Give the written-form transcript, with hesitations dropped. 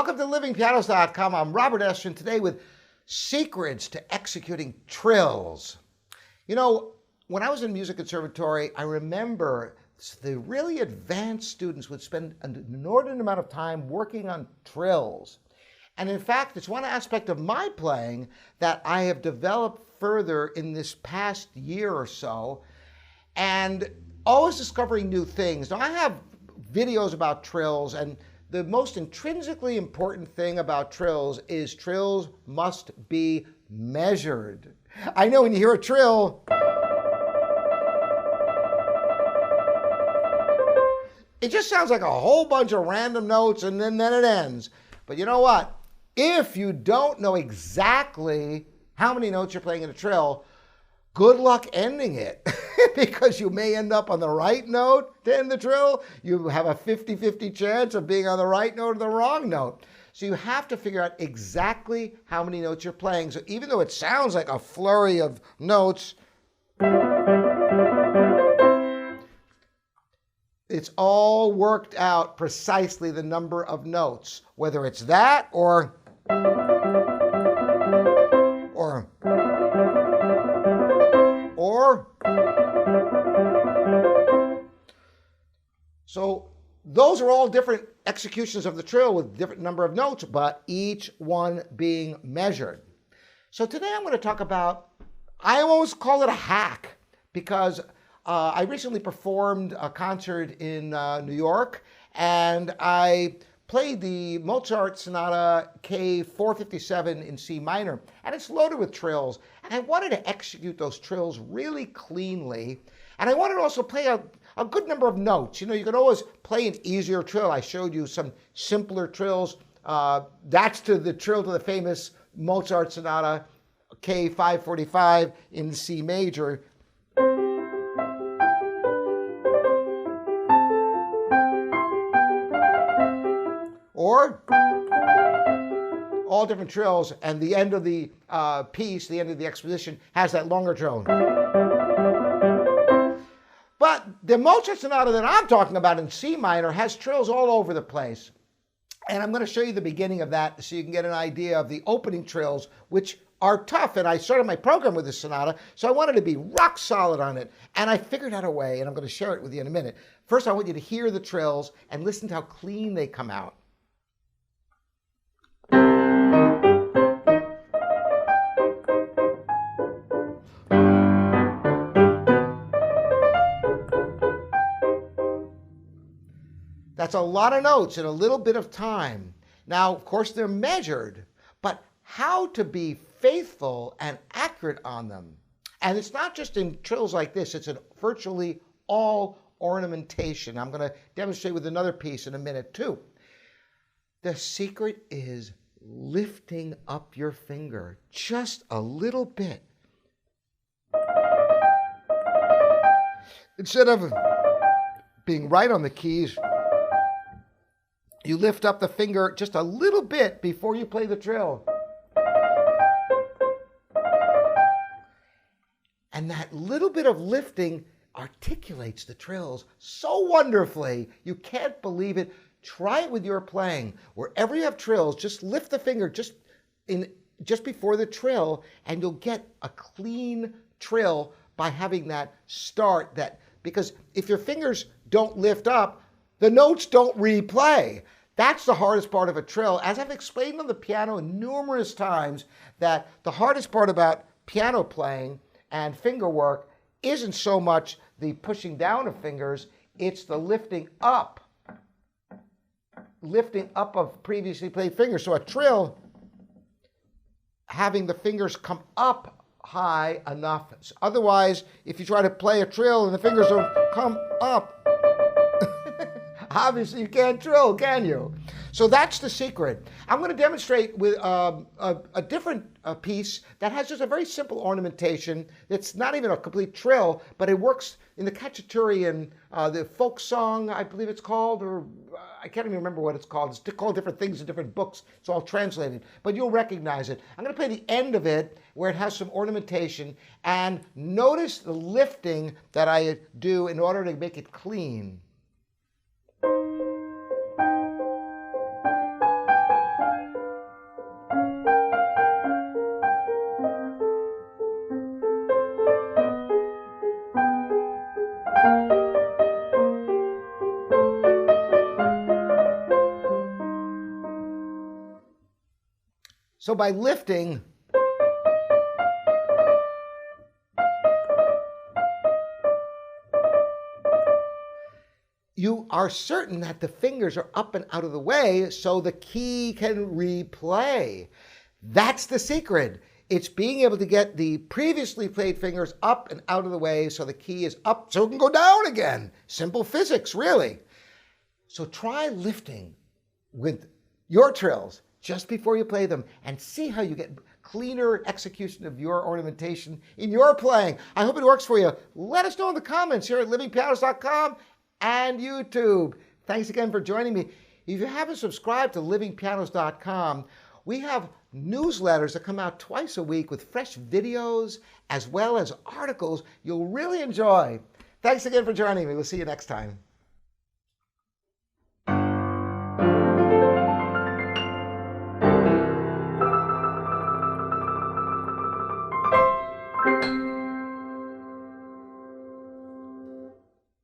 Welcome to livingpianos.com. I'm Robert Estrin today with secrets to executing trills. You know, when I was in music conservatory, I remember the really advanced students would spend an inordinate amount of time working on trills. And in fact, it's one aspect of my playing that I have developed further in this past year or so, and always discovering new things. Now, I have videos about trills, and the most intrinsically important thing about trills is trills must be measured. I know when you hear a trill, it just sounds like a whole bunch of random notes and then it ends. But you know what? If you don't know exactly how many notes you're playing in a trill, good luck ending it because you may end up on the right note to end the trill. You have a 50-50 chance of being on the right note or the wrong note. So you have to figure out exactly how many notes you're playing. So even though it sounds like a flurry of notes, it's all worked out precisely the number of notes, whether it's that or so those are all different executions of the trill with different number of notes, but each one being measured. So today I'm going to talk about, I always call it a hack, because I recently performed a concert in New York, and I played the Mozart Sonata K457 in C minor, and it's loaded with trills, and I wanted to execute those trills really cleanly, and I wanted to also play a good number of notes. You know, you can always play an easier trill. I showed you some simpler trills. That's to the trill to the famous Mozart Sonata K545 in C major. Or all different trills, and the end of the piece, the end of the exposition, has that longer trill. But the Mozart Sonata that I'm talking about in C minor has trills all over the place. And I'm going to show you the beginning of that so you can get an idea of the opening trills, which are tough. And I started my program with this sonata, so I wanted to be rock solid on it. And I figured out a way, and I'm going to share it with you in a minute. First, I want you to hear the trills and listen to how clean they come out. That's a lot of notes in a little bit of time. Now, of course, they're measured, but how to be faithful and accurate on them. And it's not just in trills like this, it's in virtually all ornamentation. I'm going to demonstrate with another piece in a minute too. The secret is lifting up your finger just a little bit. Instead of being right on the keys, you lift up the finger just a little bit before you play the trill. And that little bit of lifting articulates the trills so wonderfully. You can't believe it. Try it with your playing. Wherever you have trills, just lift the finger just before the trill, and you'll get a clean trill by having that start. Because if your fingers don't lift up, the notes don't replay. That's the hardest part of a trill. As I've explained on the piano numerous times, that the hardest part about piano playing and finger work isn't so much the pushing down of fingers, it's the lifting up of previously played fingers. So a trill, having the fingers come up high enough. Otherwise, if you try to play a trill and the fingers don't come up, obviously you can't trill, can you? So that's the secret. I'm going to demonstrate with a different piece that has just a very simple ornamentation. It's not even a complete trill, but it works in the Cacciatorian, the folk song, I believe it's called, or I can't even remember what it's called. It's called different things in different books. It's all translated, but you'll recognize it. I'm going to play the end of it where it has some ornamentation, and notice the lifting that I do in order to make it clean. So by lifting, you are certain that the fingers are up and out of the way so the key can replay. That's the secret. It's being able to get the previously played fingers up and out of the way so the key is up so it can go down again. Simple physics, really. So try lifting with your trills just before you play them and see how you get cleaner execution of your ornamentation in your playing. I hope it works for you. Let us know in the comments here at livingpianos.com and YouTube. Thanks again for joining me. If you haven't subscribed to livingpianos.com, we have newsletters that come out twice a week with fresh videos as well as articles you'll really enjoy. Thanks again for joining me. We'll see you next time.